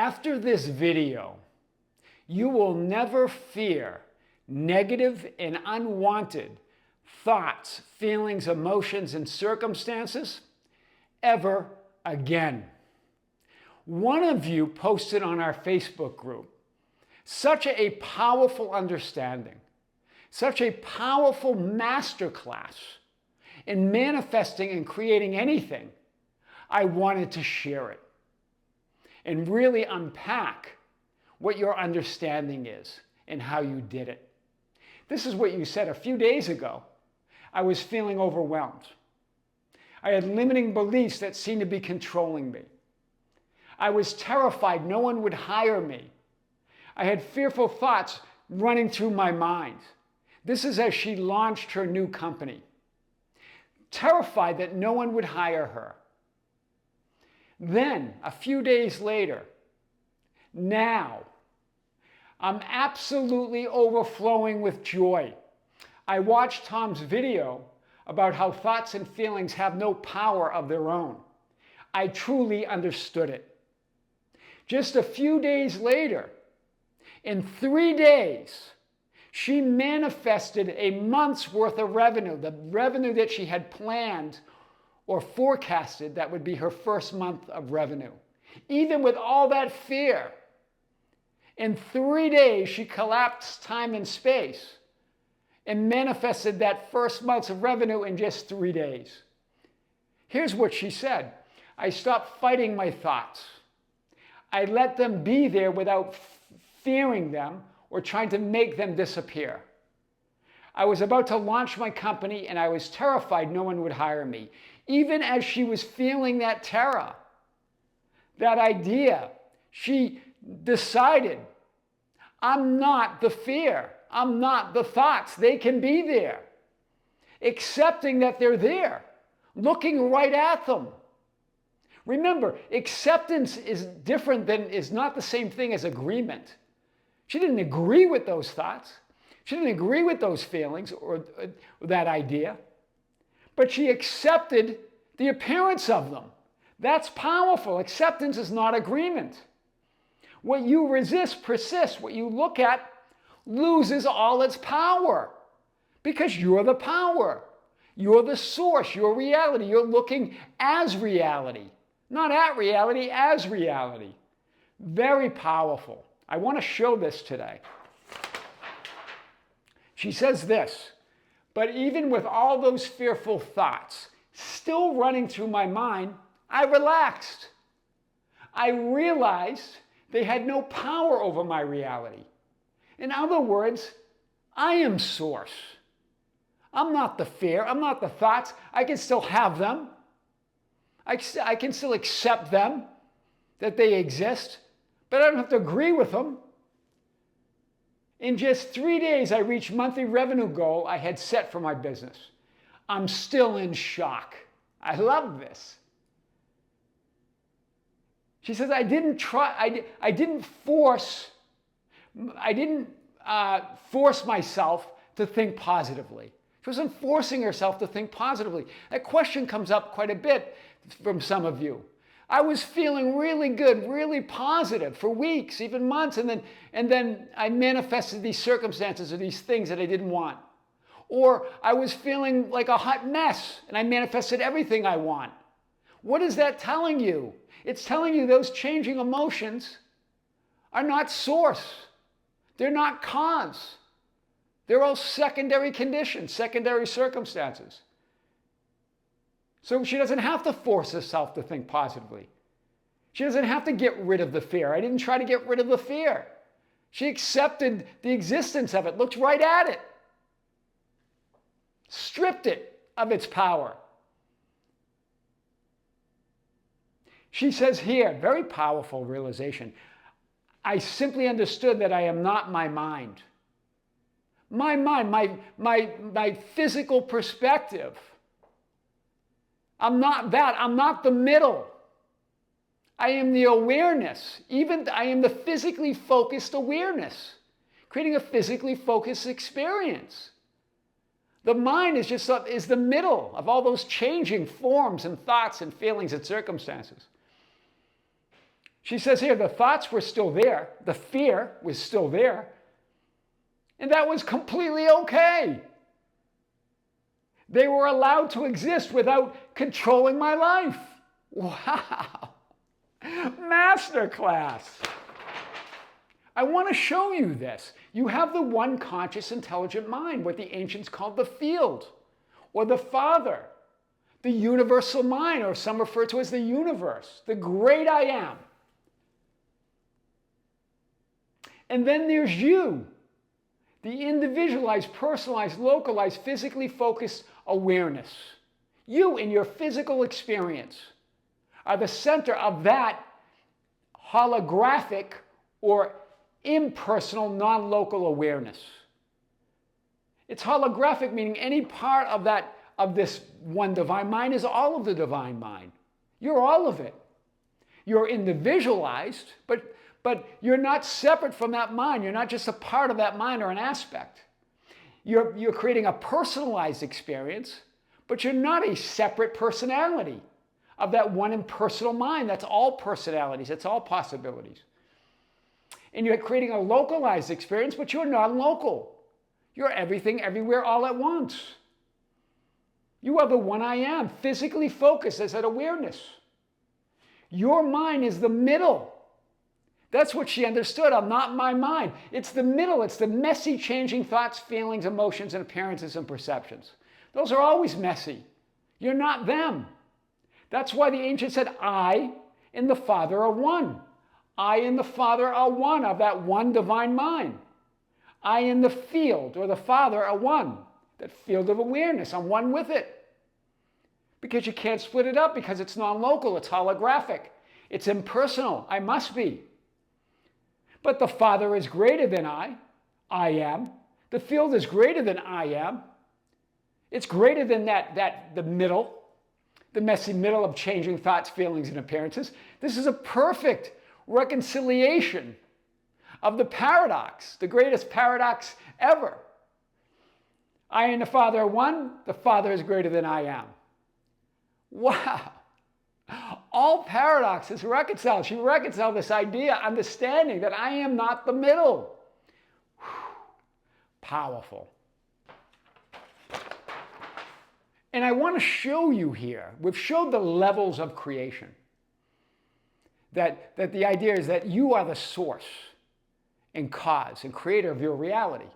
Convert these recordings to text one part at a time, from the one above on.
After this video, you will never fear negative and unwanted thoughts, feelings, emotions, and circumstances ever again. One of you posted on our Facebook group such a powerful understanding, such a powerful masterclass in manifesting and creating anything. I wanted to share it and really unpack what your understanding is and how you did it. This is what you said a few days ago. I was feeling overwhelmed. I had limiting beliefs that seemed to be controlling me. I was terrified no one would hire me. I had fearful thoughts running through my mind. This is as she launched her new company. Terrified that no one would hire her. Then, a few days later, now, I'm absolutely overflowing with joy. I watched Tom's video about how thoughts and feelings have no power of their own. I truly understood it. Just a few days later, in 3 days, she manifested a month's worth of revenue, the revenue that she had planned or forecasted that would be her first month of revenue. Even with all that fear, in 3 days, she collapsed time and space and manifested that first month of revenue in just 3 days. Here's what she said. I stopped fighting my thoughts. I let them be there without fearing them or trying to make them disappear. I was about to launch my company and I was terrified no one would hire me. Even as she was feeling that terror, that idea, she decided, I'm not the fear. I'm not the thoughts. They can be there. Accepting that they're there. Looking right at them. Remember, acceptance is not the same thing as agreement. She didn't agree with those thoughts. She didn't agree with those feelings or that idea. But she accepted the appearance of them. That's powerful. Acceptance is not agreement. What you resist persists. What you look at loses all its power because you're the power. You're the source. You're reality. You're looking as reality. Not at reality, as reality. Very powerful. I want to show this today. She says this, but even with all those fearful thoughts still running through my mind, I relaxed. I realized they had no power over my reality. In other words, I am source. I'm not the fear. I'm not the thoughts. I can still have them. I can still accept them, that they exist, but I don't have to agree with them. In just 3 days, I reached monthly revenue goal I had set for my business. I'm still in shock. I love this. She says, I didn't force myself to think positively. She wasn't forcing herself to think positively. That question comes up quite a bit from some of you. I was feeling really good, really positive for weeks, even months, and then I manifested these circumstances or these things that I didn't want. Or I was feeling like a hot mess and I manifested everything I want. What is that telling you? It's telling you those changing emotions are not source. They're not cause. They're all secondary conditions, secondary circumstances. So she doesn't have to force herself to think positively. She doesn't have to get rid of the fear. I didn't try to get rid of the fear. She accepted the existence of it, looked right at it, stripped it of its power. She says here, very powerful realization, I simply understood that I am not my mind. My mind, my physical perspective. I'm not that. I'm not the middle. I am the awareness. I am the physically focused awareness, creating a physically focused experience. The mind is the middle of all those changing forms and thoughts and feelings and circumstances. She says here, the thoughts were still there. The fear was still there. And that was completely okay. They were allowed to exist without controlling my life. Wow. Masterclass. I want to show you this. You have the one conscious, intelligent mind, what the ancients called the field, or the Father, the universal mind, or some refer to as the universe, the great I am. And then there's you, the individualized, personalized, localized, physically focused awareness. You in your physical experience are the center of that holographic or impersonal, non-local awareness. It's holographic, meaning any part of this one divine mind is all of the divine mind. You're all of it. You're individualized, but you're not separate from that mind. You're not just a part of that mind or an aspect. You're creating a personalized experience, but you're not a separate personality of that one impersonal mind. That's all personalities. That's all possibilities. And you're creating a localized experience, but you're non-local. You're everything, everywhere, all at once. You are the one I am, physically focused as that awareness. Your mind is the middle. That's what she understood. I'm not my mind. It's the middle. It's the messy, changing thoughts, feelings, emotions, and appearances and perceptions. Those are always messy. You're not them. That's why the ancients said, I and the Father are one. I and the Father are one of that one divine mind. I and the field, or the Father, are one. That field of awareness, I'm one with it. Because you can't split it up because it's non-local, it's holographic. It's impersonal, I must be. But the Father is greater than I am. The field is greater than I am. It's greater than the middle, the messy middle of changing thoughts, feelings, and appearances. This is a perfect reconciliation of the paradox, the greatest paradox ever. I and the Father are one. The Father is greater than I am. Wow. All paradoxes reconciled. She reconciled this idea, understanding that I am not the middle. Whew. Powerful. And I want to show you here, we've showed the levels of creation. That the idea is that you are the source and cause and creator of your reality.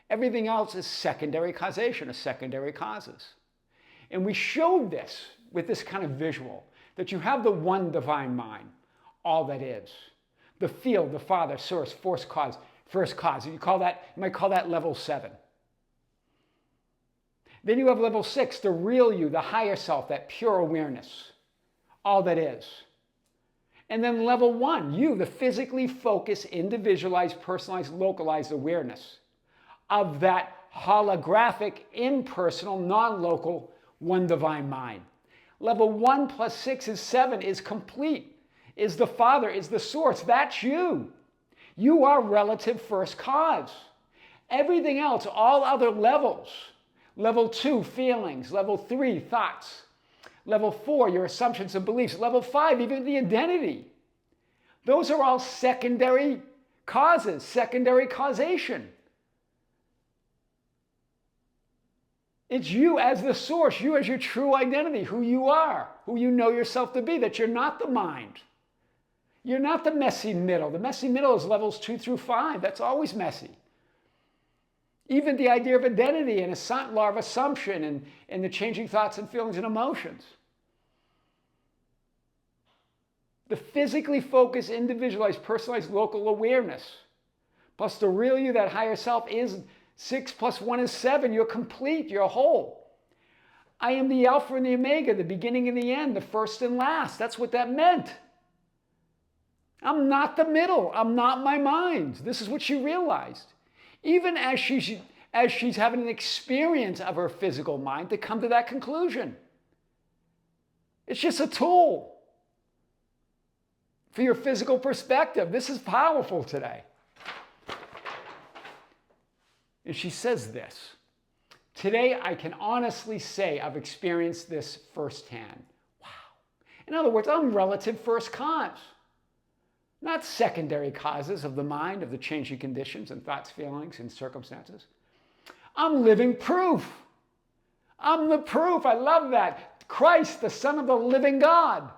Everything else is secondary causation or secondary causes. And we showed this with this kind of visual, that you have the one divine mind, all that is. The field, the Father, source, first cause. You might call that level 7. Then you have level 6, the real you, the higher self, that pure awareness, all that is. And then level 1, you, the physically focused, individualized, personalized, localized awareness of that holographic, impersonal, non-local, one divine mind. Level 1 plus 6 is 7, is complete, is the Father, is the source. That's you. You are relative first cause. Everything else, all other levels, level 2, feelings, level 3, thoughts, level 4, your assumptions and beliefs, level 5, even the identity. Those are all secondary causes, secondary causation. It's you as the source, you as your true identity, who you are, who you know yourself to be, that you're not the mind. You're not the messy middle. The messy middle is levels 2 through 5. That's always messy. Even the idea of identity and a law of assumption and the changing thoughts and feelings and emotions. The physically focused, individualized, personalized, local awareness, plus the real you, that higher self, is 6 plus 1 is 7. You're complete. You're whole. I am the Alpha and the Omega, the beginning and the end, the first and last. That's what that meant. I'm not the middle. I'm not my mind. This is what she realized. Even as she's having an experience of her physical mind to come to that conclusion. It's just a tool for your physical perspective. This is powerful today. And she says this, today I can honestly say I've experienced this firsthand. Wow. In other words, I'm relative first cause. not secondary causes of the mind, of the changing conditions and thoughts, feelings, and circumstances. I'm living proof. I'm the proof. I love that. Christ, the Son of the living God.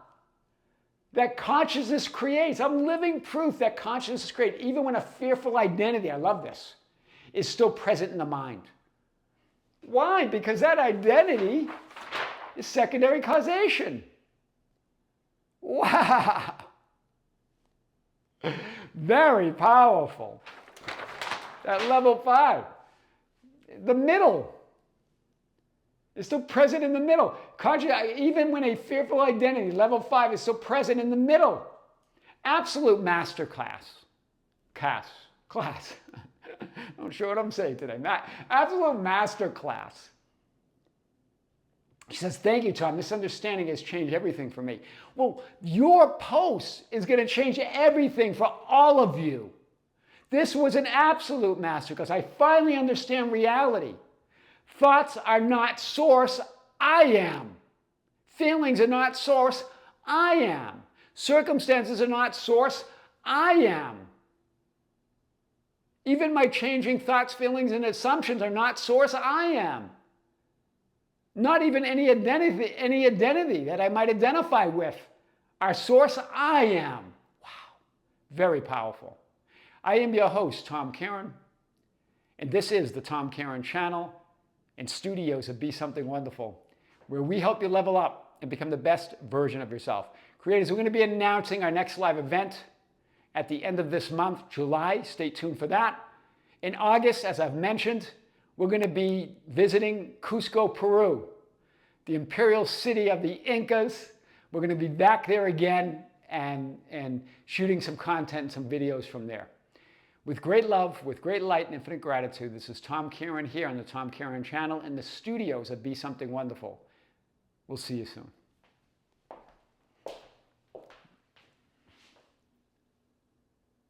That consciousness creates. I'm living proof that consciousness creates. Even when a fearful identity, I love this, is still present in the mind. Why? Because that identity is secondary causation. Wow. Very powerful. That level 5. The middle is still present in the middle. Even when a fearful identity, level 5, is still present in the middle. Absolute masterclass. Class. I'm not sure what I'm saying today. Absolute masterclass. She says, thank you, Tom. This understanding has changed everything for me. Well, your post is going to change everything for all of you. This was an absolute masterclass. I finally understand reality. Thoughts are not source, I am. Feelings are not source, I am. Circumstances are not source, I am. Even my changing thoughts, feelings, and assumptions are not source, I am. Not even any identity that I might identify with are source, I am. Wow, very powerful. I am your host, Tom Kearin, and this is the Tom Kearin channel and studios of Be Something Wonderful, where we help you level up and become the best version of yourself. Creators, we're going to be announcing our next live event at the end of this month, July. Stay tuned for that. In August, as I've mentioned, we're going to be visiting Cusco, Peru, the imperial city of the Incas. We're going to be back there again and shooting some content and some videos from there. With great love, with great light and infinite gratitude, this is Tom Kearin here on the Tom Kearin channel in the studios of Be Something Wonderful. We'll see you soon.